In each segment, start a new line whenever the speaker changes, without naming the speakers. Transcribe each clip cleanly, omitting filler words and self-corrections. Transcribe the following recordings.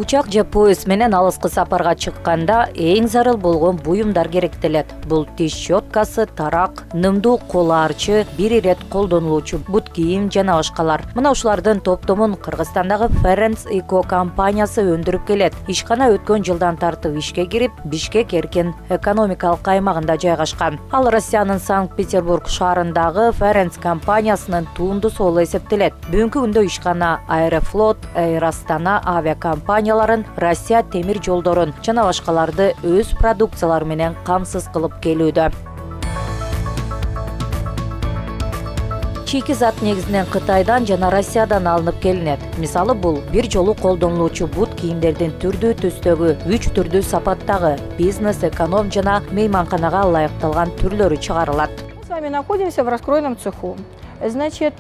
Учак же поезд менен алыскы сапарга чыкканда эң зарыл болгон буюмдар керектелет. Бул тиш щеткасы, тарак, нымдуу кол арчы, бир ирет колдонулуучу бут кийим жана башкалар. Мына ушулардын топтомун Кыргызстандагы Ferenc Eco компаниясы өндүрүп келет. Ишкана өткөн жылдан тартып ишке кирип, Бишкек эркин экономикалык аймагында жайгашкан. Ал Россиянын Санкт-Петербург шаарындагы Ferenc компаниясынын туындусу болуп эсептелет. Бүгүнкү күндө ишкана Аэрофлот, Air Astana авиакомпанияларын, Россия темир жолдорун жана башкаларды өз продукциялары менен камсыз кылып келүүдө. Чийки зат негизинен Кытайдан жана Россиядан алынып келинет. Мисалы бул бир жолу колдонулуучу бут кийимдердин түрдүү түстөгү, 3 түрдүү сапаттагы, бизнес, эконом жана мейманканага ылайыкталган түрлөрү чыгарылат.
С вами находимся в раскроенном цеху. Значит,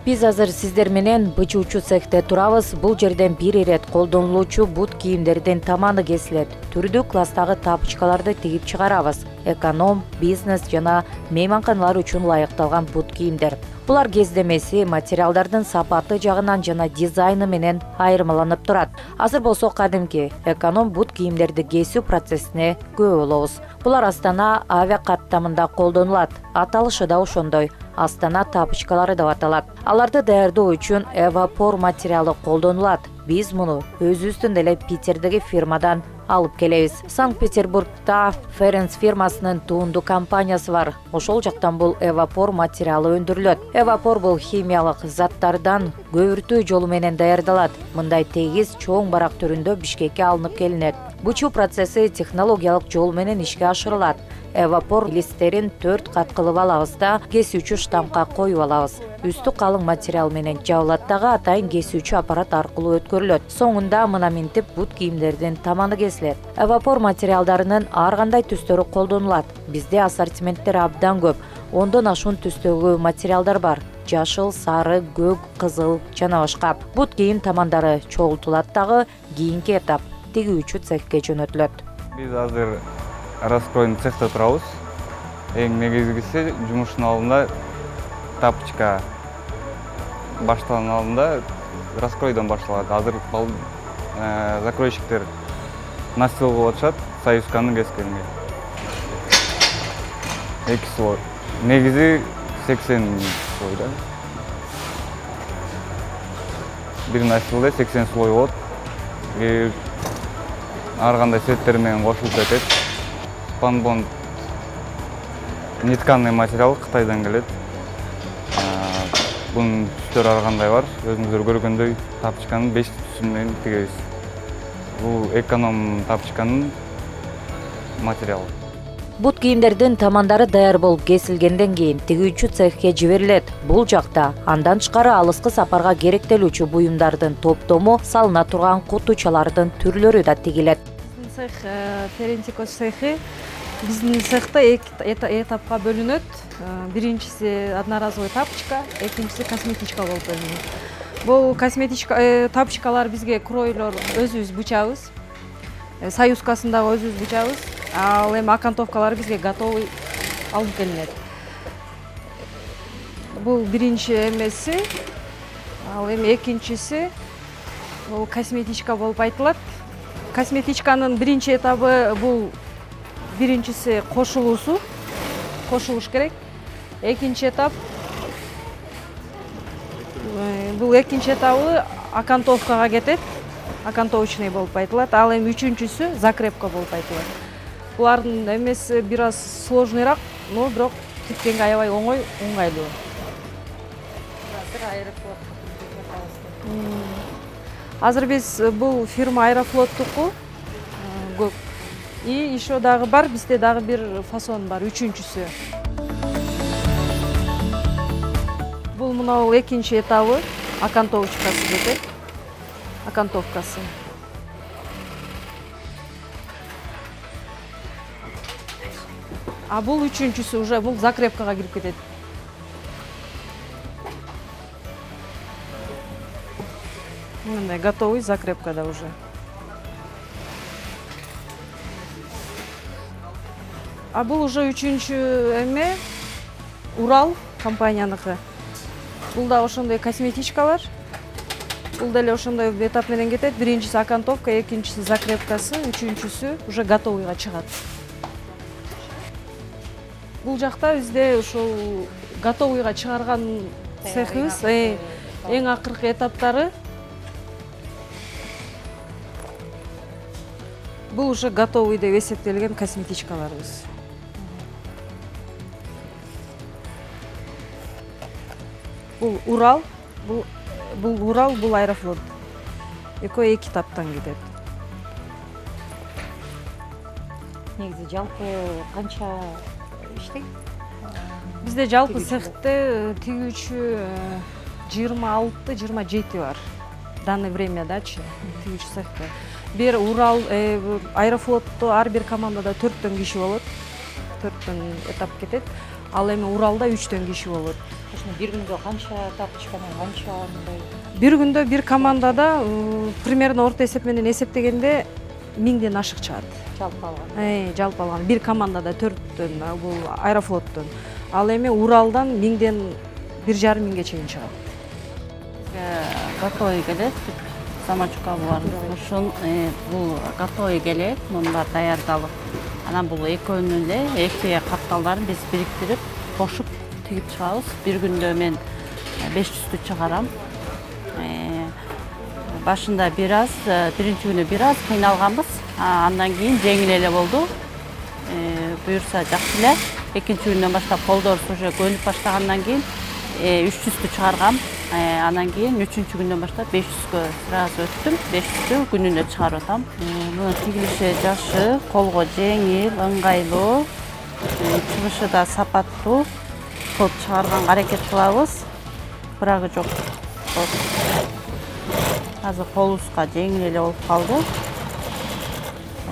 биз азыр сиздер менен бычуучу цехте турабыз. Бул жерден бир ирет колдонулуучу бут кийимдердин таманы кесилет. Түрдүү класстагы тапочкаларды тигип чыгарабыз. Эконом, бизнес жана мейманканалар үчүн ылайыкталган бут кийимдер. Булар кездемеси, материалдардын сапаты жагынан жана дизайны менен айырмаланып турат. Азыр болсо кадимки эконом бут кийимдерди кесүү процессине күбө болобуз. Булар Астана авиакаттамында колдонулат. Аталышы да ошондой. Астана тапочкалары деп аталат. Аларды даярдоо үчүн эвапор материалы колдонулат. Биз муну өзүбүздүн эле Питердеги фирмадан алып келебиз. Санкт-Петербургда Ferenc фирмасынын туунду компаниясы бар. Ошол жактан бул эвапор материалы өндүрүлөт. Эвапор бул химиялык заттардан көбүртүү жолу менен даярдалат. Мындай тегиз чоң барак түрүндө Бишкекке алынып келинет. Бучуу процесси технологиялык жол менен ишке ашырылат. Эвапор листтерин 4 кат кылып алабыз да кесүүчү штампка коюп алабыз. Үстү калың материал менен жабылат дагы атайын кесүүчү аппарат аркылуу өткөрүлөт. Соңунда мына минтип бут кийимдердин таманы кесилет. Эвапор материалдарынын ар кандай түстөрү колдонулат. Бизде ассортименттер абдан көп. 10дон ашуун түстөгү материалдар бар. Жашыл, сары, көк, кызыл жана башка. Бут кийим тамандары чогултулат дагы кийинки этап тигүүчү цехке жөнөтүлөт.
Биз азыр раскроен цехте турабыз. Эң негизгиси жумуштун алдында тапочка башталган алдында раскройдон башталат. Азыр закройщиктер настил кылып атышат союзканын кескенине. 2 слой. Негизи 80 слой да. Бир настилде 80 слой болот. Ар кандай цветтер менен кошулуп кетет. Спанбонд нетканный материал Кытайдан келет. Бунун түстөрү ар кандай бар. Өзүңүздөр көргөндөй тапочканын 5 түсү менен тигебиз. Бул эконом тапочканын материалы.
Бут кийимдердин тамандары даяр болуп кесилгенден кийин тигүүчү цехке жиберилет. Бул жакта андан тышкары алыскы сапарга керектелүүчү буюмдардын топтому, салына турган кутучалардын түрлөрү да тигилет.
цех Ferenc Eco цехи биздин цехта 2 этапка бөлүнөт. Биринчиси одноразовый тапочка, экинчиси косметичка болуп бөлүнөт. Бул косметичка тапочкалар бизге кройлор өзүбүз бучабыз. Союзкасын дагы өзүбүз бучабыз. Ал эми окантовкалар бизге готовый алып келинет. Бул биринчи эмеси, ал эми экинчиси бул косметичка болуп айтылат. Косметичканын биринчи этабы бул биринчиси кошулуусу, кошулуш керек. Экинчи этап бул экинчи этабы окантовкага кетет. Окантовочный болуп айтылат. Ал эми үчүнчүсү закрепка болуп айтылат. Булардын эмеси бир аз сложныйраак, но бирок тиккенге аябай оңой, ыңгайлуу. Азыр биз бул фирма Аэрофлоттуку көп. И еще дагы бар, бизде дагы бир фасон бар, үчүнчүсү. Бул мынау экинчи этабы, окантовочкасы кетет. Окантовкасы. А бул үчүнчүсү уже бул закрепкага кирип кетет. Мындай готовый закрепкада уже. А бул уже үчүнчү эме Урал компанияныкы. Бул да ошондой косметичкалар. Бул деле ошондой этап менен кетет. Биринчиси окантовка, экинчиси закрепкасы, үчүнчүсү уже готовыйга чыгат. Бул жакта бизде ушул готовыйга чыгарган цехибиз эң акыркы этаптары. Бул уже готовый деп эсептелген косметичкаларыбыз. Бул Урал, бул Аэрофлот. Экөө эки таптан кетет.
Негизи жалпы канча иштейт?
Бизде жалпы цехте тигүүчү 26-27 бар. В данное времядачы тигүүчү цехте. Бир Урал, Аэрофлотто ар бир командада 4төн киши болот. 4төн этап кетет. Ал эми Уралда 3төн киши болот.
Бир күндө канча тапчканы, канча мындай?
Бир күндө бир командада примерно орто эсеп менен эсептегенде 1000ден ашык чыгат.
Жалпы алганда.
Жалпы алганда бир командада 4төн, бул Аэрофлоттон. Ал эми Уралдан 1000ден 1,5 чейин чыгат.
Готовый келет, самочка бар. Ушун бул готовый келет, мунда даярдалып. Анан бул экөөнүн эле эки катталдарын биз бириктирип, кошуп тигип чыгабыз. Бир күндө мен 500тү чыгарам. Башында биринчи күнү бир аз кыйналганбыз. Андан кийин жеңил эле болду. Буюрса жакшы эле. Экинчи күндөн баштап колдорубуз уже көнүп баштагандан кийин 300тү чыгаргам. Анан кийин 3-күндөн баштап 500гө сразу өттүм. 500тү күнүнө чыгарып атам. Муну тигилиши жакшы, колго жеңил, ыңгайлуу, чыгышы да сапаттуу. Көп чыгарганга аракет кылабыз. Бирагы жок. Азыр колубузга жеңил эле болуп калды.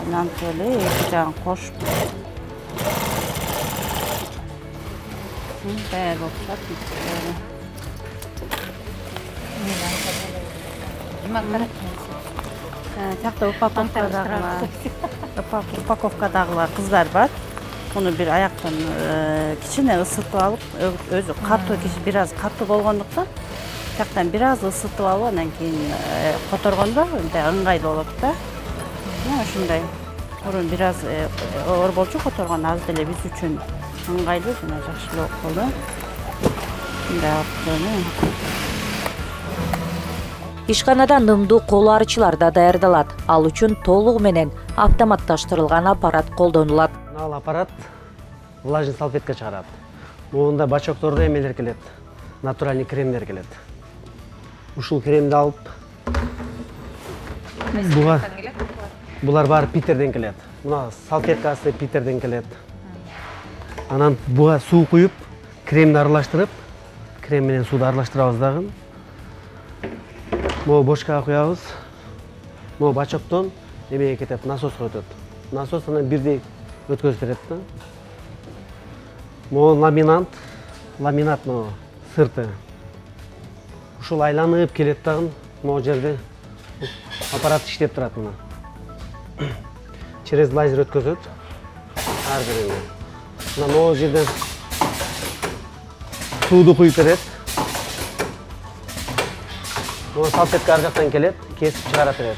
Анан эле эки жагын кошуп даяр болуп чыгат. Жакта упаковкадагылар кыздар бар. Муну бир аяктан кичине ысытып алып, өзү катуу киши бир аз катуу болгондуктан жактан бир аз ысытып алып, анан кийин которгондо ыңгайлуу болот да. Ушундай. Мурун бир аз оор болчу, которгон аз деле биз үчүн ыңгайлуу жана жакшы болуп калды. Мындай алып
Ишканада нымдуу кол арчылар да даярдалат. Ал үчүн толугу менен автоматташтырылган аппарат колдонулат.
Ал аппарат влажный салфетка чыгарат. Муунда бачоктордо эмелер келет. Натуральный кремдер келет. Ушул кремди алып булар баары Питерден келет. Мына салфеткасы Питерден келет. Анан буга суу куюп, кремди аралаштырып, крем менен сууду аралаштырабыз дагы. Могу бочкага куябыз. Могу бачоктон эмеге кетет, насоско өтөт. Насос анан бирдей өткөзүп берет да. Могу ламинат могу сырты. Ушул айланып келет дагы. Могу жерде аппарат иштеп турат мына. Через лазер өткөзөт. Ар бирине. Мына могу жерден сууду куюп берет. Могу салфетка ар жактан келет, кесип чыгара берет.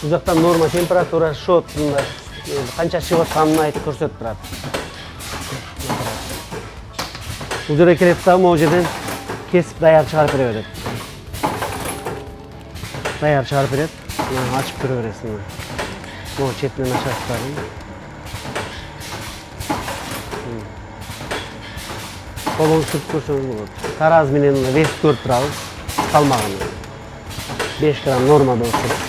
Бул жактан норма температура, шот, канча чыгып атканын айтып көрсөтүп турат. Бул жерге келет да, могу жерден кесип даяр чыгарып бере берет. Даяр чыгарып берет. Мына ачып көрө бересиң. Могу четинен ачасың дагы. Колуңду сүрүп көрсөңүз болот. Тараз менен вес көрүп турабыз. Салмагын. 5 грамм норма болуп турат.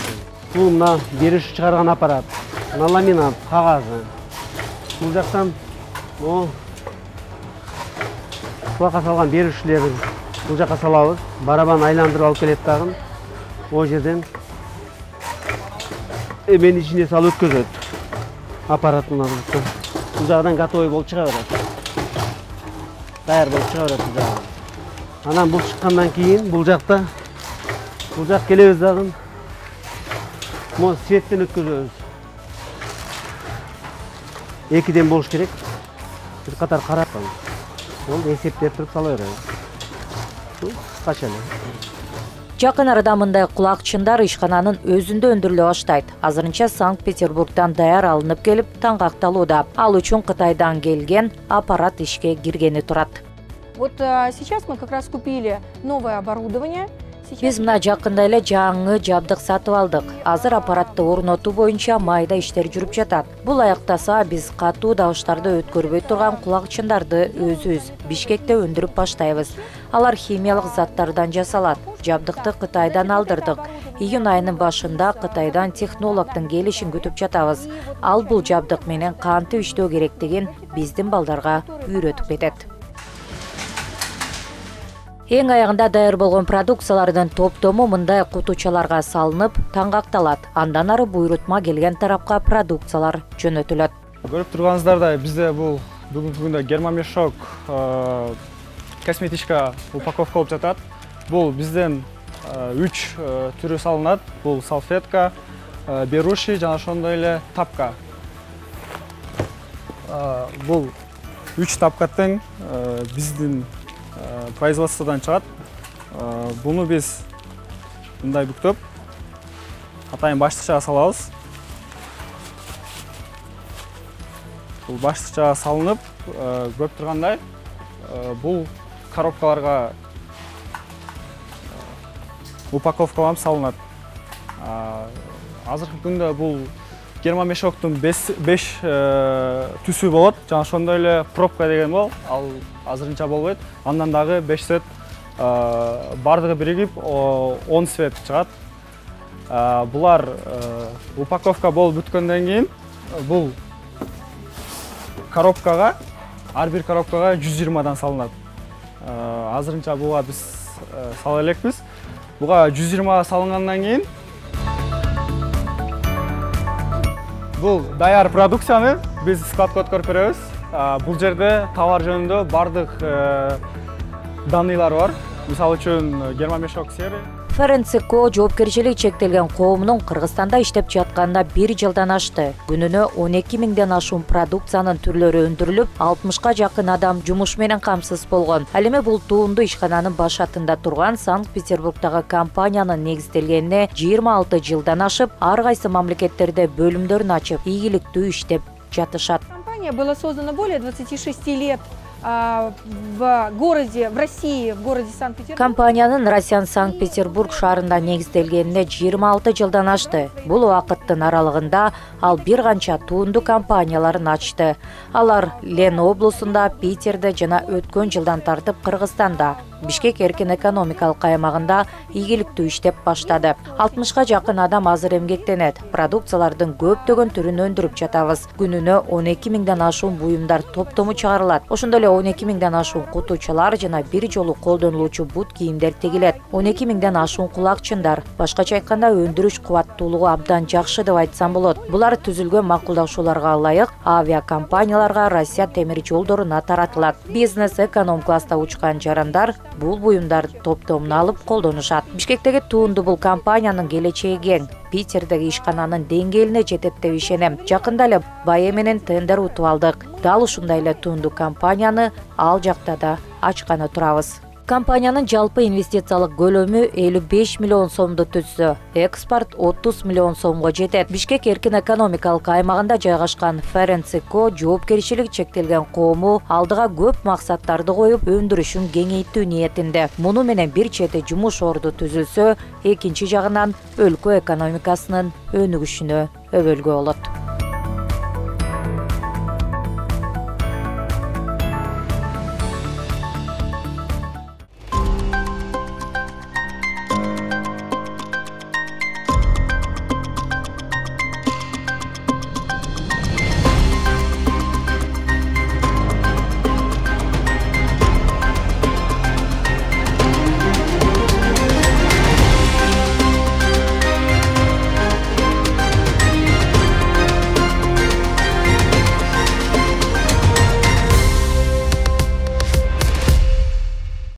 Бул мына бериш чыгарган аппарат. Мына ламинат, кагазы. Бул жактан кулакка салган беришчилерин бул жакка салабыз. Барабан айландырып алып келет дагы. О жерден эменин ичине салып өткөзөт. Аппарат мына бул жагдан готовый болуп чыга берет. Даяр болуп чыга берет бул жагы. Анан бул чыккандан кийин бул жак келебиз дагы. Могу светтен өткөзөбүз. Экиден болуш керек. Бир катар карап Onu эсептеп туруп сала беребиз. Бул кыскача эле.
Жакын арада мындай кулакчындар ишкананын өзүндө өндүрүлө баштайт. Азырынча Санкт-Петербургдан даяр алынып келип таңгакталууда. Ал үчүн Кытайдан келген аппарат ишке киргени турат.
Вот сейчас мы как раз купили новое оборудование.
Биз мына жакында эле жаңы жабдык сатып алдык. Азыр аппаратты орнотуу боюнча майда иштер жүрүп жатат. Бул аяктаса биз катуу дабыштарды өткөрбөй турган кулакчындарды өзүбүз Бишкекте өндүрүп баштайбыз. Алар химиялык заттардан жасалат. Жабдыкты Кытайдан алдырдык. Июнь айынын башында Кытайдан технологдун келишин күтүп жатабыз. Ал бул жабдык менен кантип иштөө керектигин биздин балдарга үйрөтүп кетет. Эң аягында даяр болгон продукциялардын топтому мындай кутучаларга салынып, таңгакталат. Андан ары буйрутма келген тарапка продукциялар жөнөтүлөт.
Көрүп турганыңыздардай, бизде бул бүгүнкү күндө гермомешок косметичка упаковка болуп жатат. Бул бизден 3 түрү салынат. Бул салфетка, беруши жана ошондой эле тапка. Бул 3 тапка тең биздин производстводан чыгат. Буну биз мындай бүктөп атайын баштыкчага салабыз. Бул баштыкчага салынып, көрүп тургандай, бул коробкаларга упаковкаланып салынат. Азыркы күндө бул гермомешоктун 5 түсү болот. Жана ошондой эле пробка деген бол, ал азырынча болбойт. Андан дагы 5 свет бардыгы биригип 10 свет чыгат. Булар упаковка болуп бүткөндөн кийин бул коробкага, ар бир коробкага 120дан салынат. Азырынча буга биз сала элекпиз. Буга 120 салынгандан кийин бул даяр продукцияны биз складка өткөрүп беребиз. Бул жерде товар жөнүндө бардык данныйлар бар. Мисалы үчүн гермомешок серия.
ФРНЦК жоопкерчилиги чектелген коомунун Кыргызстанда иштеп жатканына 1 жылдан ашты. Күнүнө 12 миңден ашуун продукциянын түрлөрү өндүрүлүп, 60ка жакын адам жумуш менен камсыз болгон. Ал эми бул туунду ишкананын башатында турган Санкт-Петербургдагы компаниянын негизделгенине 26 жылдан ашып, ар кайсы мамлекеттерде бөлүмдөрүн ачып, ийгиликтүү иштеп жатышат.
Компания была создана более 26 лет в городе, в России, в городе Санкт-Петербург.
Компаниянын Россиянын Санкт-Петербург шаарында негизделгенине 26 жылдан ашты. Бул убакыттын аралыгында ал бир канча туунду компанияларын ачты. Алар Лен облусунда, Питерде жана өткөн жылдан тартып Кыргызстанда, Бишкек эркин экономикалык аймагында ийгиликтүү иштеп баштады. 60ка жакын адам азыр эмгектенет. Продукциялардын көптөгөн түрүн өндүрүп жатабыз. Күнүнө 12 миңден ашуун буюмдар топтому чыгарылат. Ошондой эле 12 миңден ашуун кутучалар жана бир жолу колдонулуучу бут кийимдер тигилет. 12 миңден ашуун кулакчындар. Башкача айтканда өндүрүш кубаттуулугу абдан жакшы деп айтсам болот. Булар түзүлгөн макулдашууларга ылайык авиакомпанияларга Россия темир жолдоруна таратылат. Бизнес эконом класста учкан жарандар бул буюмдар топтомуна алып колдонушат. Бишкектеги туунду бул компаниянын келечеги кең. Питердеги ишкананын деңгээлине жетет деп ишенем. Жакында эле бая менен тендер утуп алдык. Дал ушундай эле туунду компанияны ал жакта да ачканы турабыз. Компаниянын жалпы инвестициялык көлөмү 55 миллион сомду түзсө, экспорт 30 миллион сомго жетет. Бишкек эркин экономикалык аймагында жайгашкан ФРНЦК жоопкерчилиги чектелген коому алдыга көп максаттарды коюп, өндүрүшүн кеңейтүү ниетинде. Муну менен бир чети жумуш орду түзүлсө, экинчи жагынан өлкө экономикасынын өнүгүшүнө өбөлгө болот.